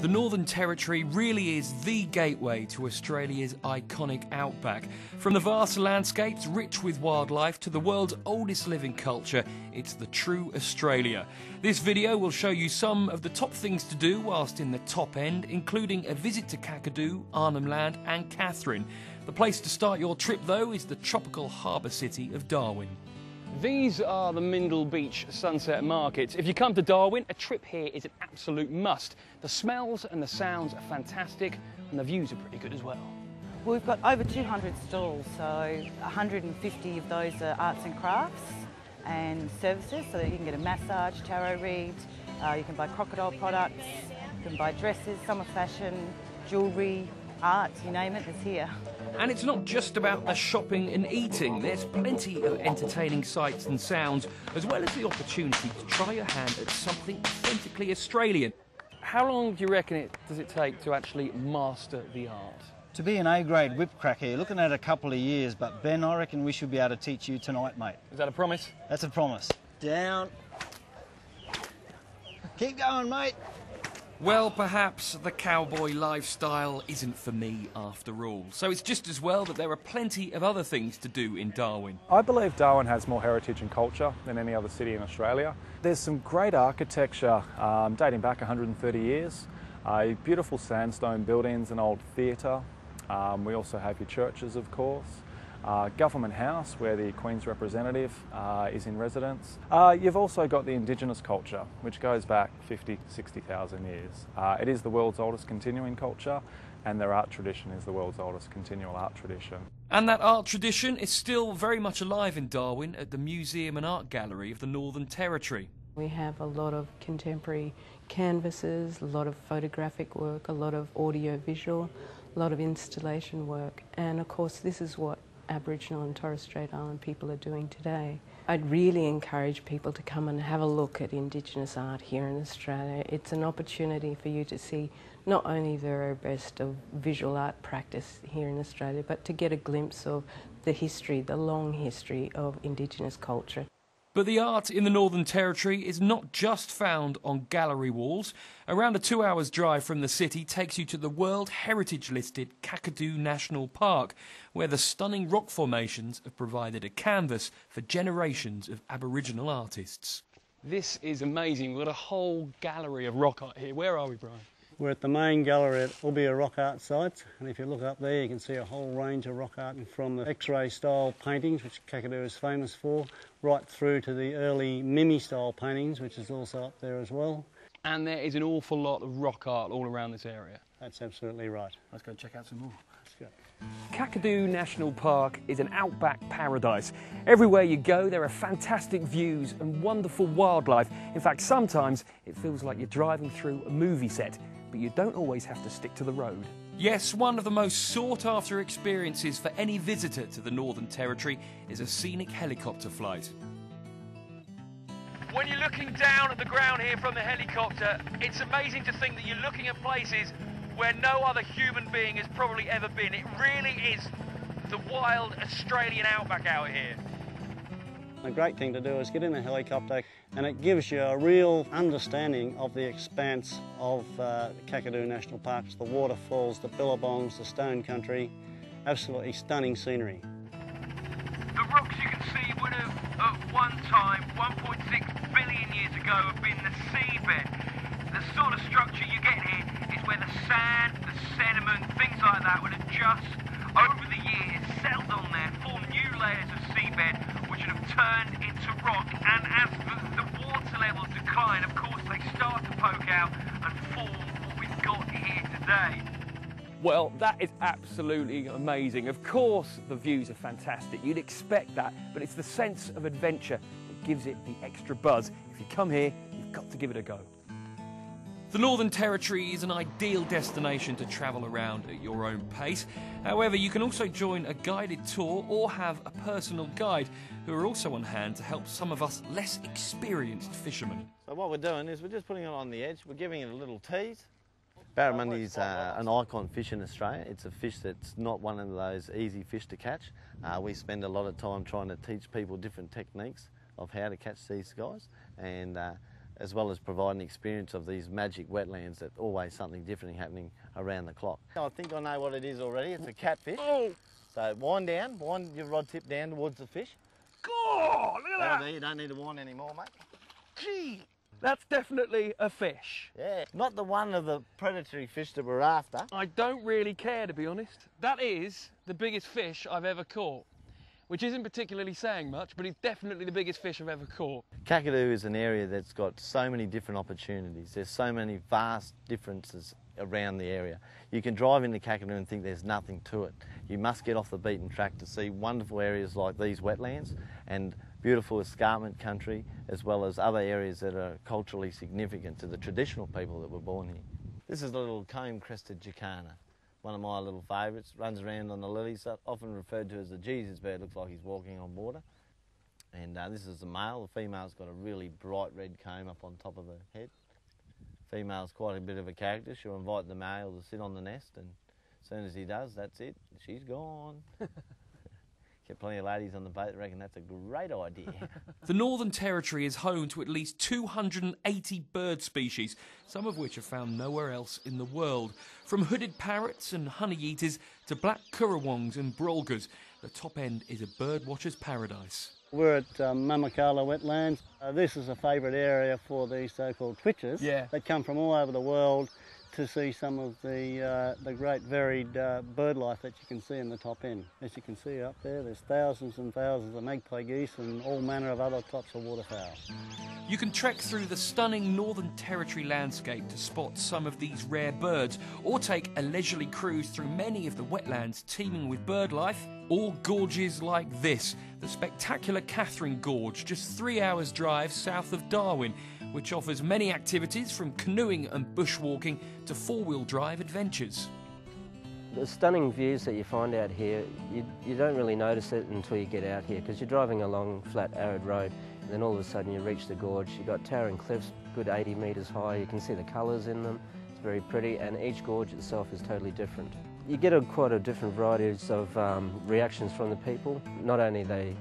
The Northern Territory really is the gateway to Australia's iconic outback. From the vast landscapes rich with wildlife to the world's oldest living culture, it's the true Australia. This video will show you some of the top things to do whilst in the top end, including a visit to Kakadu, Arnhem Land and Katherine. The place to start your trip though is the tropical harbour city of Darwin. These are the Mindle Beach Sunset Markets. If you come to Darwin, a trip here is an absolute must. The smells and the sounds are fantastic and the views are pretty good as well. Well, we've got over 200 stalls, so 150 of those are arts and crafts and services, so that you can get a massage, tarot read, you can buy crocodile products, you can buy dresses, summer fashion, jewellery, art, you name it, it's here. And it's not just about the shopping and eating. There's plenty of entertaining sights and sounds, as well as the opportunity to try your hand at something authentically Australian. How long do you reckon does it take to actually master the art? To be an A-grade whip cracker, you're looking at a couple of years, but Ben, I reckon we should be able to teach you tonight, mate. Is that a promise? That's a promise. Down. Keep going, mate. Well, perhaps the cowboy lifestyle isn't for me after all. So it's just as well that there are plenty of other things to do in Darwin. I believe Darwin has more heritage and culture than any other city in Australia. There's some great architecture dating back 130 years, beautiful sandstone buildings, an old theatre. We also have your churches, of course. Government House, where the Queen's representative is in residence. You've also got the Indigenous culture, which goes back 50, 60,000 years. It is the world's oldest continuing culture, and their art tradition is the world's oldest continual art tradition. And that art tradition is still very much alive in Darwin at the Museum and Art Gallery of the Northern Territory. We have a lot of contemporary canvases, a lot of photographic work, a lot of audio-visual, a lot of installation work, and of course this is what Aboriginal and Torres Strait Island people are doing today. I'd really encourage people to come and have a look at Indigenous art here in Australia. It's an opportunity for you to see not only the very best of visual art practice here in Australia, but to get a glimpse of the history, the long history of Indigenous culture. But the art in the Northern Territory is not just found on gallery walls. Around a 2 hours drive from the city takes you to the World Heritage Listed Kakadu National Park, where the stunning rock formations have provided a canvas for generations of Aboriginal artists. This is amazing. We've got a whole gallery of rock art here. Where are we, Brian? We're at the main gallery at Urbia rock art sites, and if you look up there you can see a whole range of rock art from the X-ray style paintings, which Kakadu is famous for, right through to the early Mimi style paintings, which is also up there as well. And there is an awful lot of rock art all around this area. That's absolutely right. Let's go check out some more. Let's go. Kakadu National Park is an outback paradise. Everywhere you go there are fantastic views and wonderful wildlife. In fact, sometimes it feels like you're driving through a movie set, but you don't always have to stick to the road. Yes, one of the most sought-after experiences for any visitor to the Northern Territory is a scenic helicopter flight. When you're looking down at the ground here from the helicopter, it's amazing to think that you're looking at places where no other human being has probably ever been. It really is the wild Australian outback out here. The great thing to do is get in a helicopter, and it gives you a real understanding of the expanse of Kakadu National Park. The waterfalls, the billabongs, the stone country, absolutely stunning scenery. The rocks you can see would have, at one time, 1.6 billion years ago, have been the seabed. The sort of structure you get here is where the sand, the sediment, things like that would have just, over the years, settled on there, formed new layers of seabed, which would have turned into rock. And as the water levels decline, of course, they start to poke out and form what we've got here today. Well, that is absolutely amazing. Of course, the views are fantastic. You'd expect that, but it's the sense of adventure that gives it the extra buzz. If you come here, you've got to give it a go. The Northern Territory is an ideal destination to travel around at your own pace. However, you can also join a guided tour or have a personal guide who are also on hand to help some of us less experienced fishermen. So what we're doing is we're just putting it on the edge, we're giving it a little tease. Barramundi is an icon fish in Australia. It's a fish that's not one of those easy fish to catch. We spend a lot of time trying to teach people different techniques of how to catch these guys, and as well as providing experience of these magic wetlands that always something different happening around the clock. I think I know what it is already. It's a catfish. Oh! So wind your rod tip down towards the fish. God, look at that! There, you don't need to wind anymore, mate. Gee, that's definitely a fish. Yeah, not the one of the predatory fish that we're after. I don't really care, to be honest. That is the biggest fish I've ever caught, which isn't particularly saying much, but it's definitely the biggest fish I've ever caught. Kakadu is an area that's got so many different opportunities. There's so many vast differences around the area. You can drive into Kakadu and think there's nothing to it. You must get off the beaten track to see wonderful areas like these wetlands and beautiful escarpment country, as well as other areas that are culturally significant to the traditional people that were born here. This is the little comb-crested jacana, one of my little favourites. Runs around on the lilies, often referred to as the Jesus bird. Looks like he's walking on water. And this is the male. The female's got a really bright red comb up on top of the head. Female's quite a bit of a character. She'll invite the male to sit on the nest, and as soon as he does, that's it. She's gone. Get plenty of ladies on the boat that reckon that's a great idea. The Northern Territory is home to at least 280 bird species, some of which are found nowhere else in the world. From hooded parrots and honeyeaters to black currawongs and brolgas, the top end is a birdwatcher's paradise. We're at Mamakala wetlands. This is a favourite area for these so-called twitchers that come from all over the world to see some of the great varied bird life that you can see in the top end. As you can see up there, there's thousands and thousands of magpie geese and all manner of other types of waterfowl. You can trek through the stunning Northern Territory landscape to spot some of these rare birds, or take a leisurely cruise through many of the wetlands teeming with bird life, or gorges like this, the spectacular Katherine Gorge, just 3 hours drive south of Darwin, which offers many activities from canoeing and bushwalking to four-wheel drive adventures. The stunning views that you find out here, you don't really notice it until you get out here, because you're driving along flat, arid road, and then all of a sudden you reach the gorge. You've got towering cliffs, good 80 metres high. You can see the colours in them. It's very pretty, and each gorge itself is totally different. You get quite a different varieties of reactions from the people. Not only are they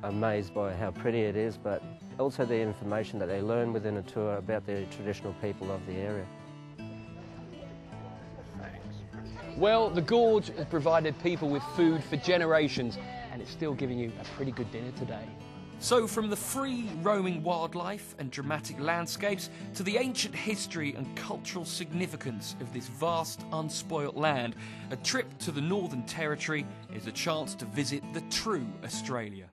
amazed by how pretty it is, but also the information that they learn within a tour about the traditional people of the area. Well, the gorge has provided people with food for generations, and it's still giving you a pretty good dinner today. So from the free roaming wildlife and dramatic landscapes to the ancient history and cultural significance of this vast unspoilt land, a trip to the Northern Territory is a chance to visit the true Australia.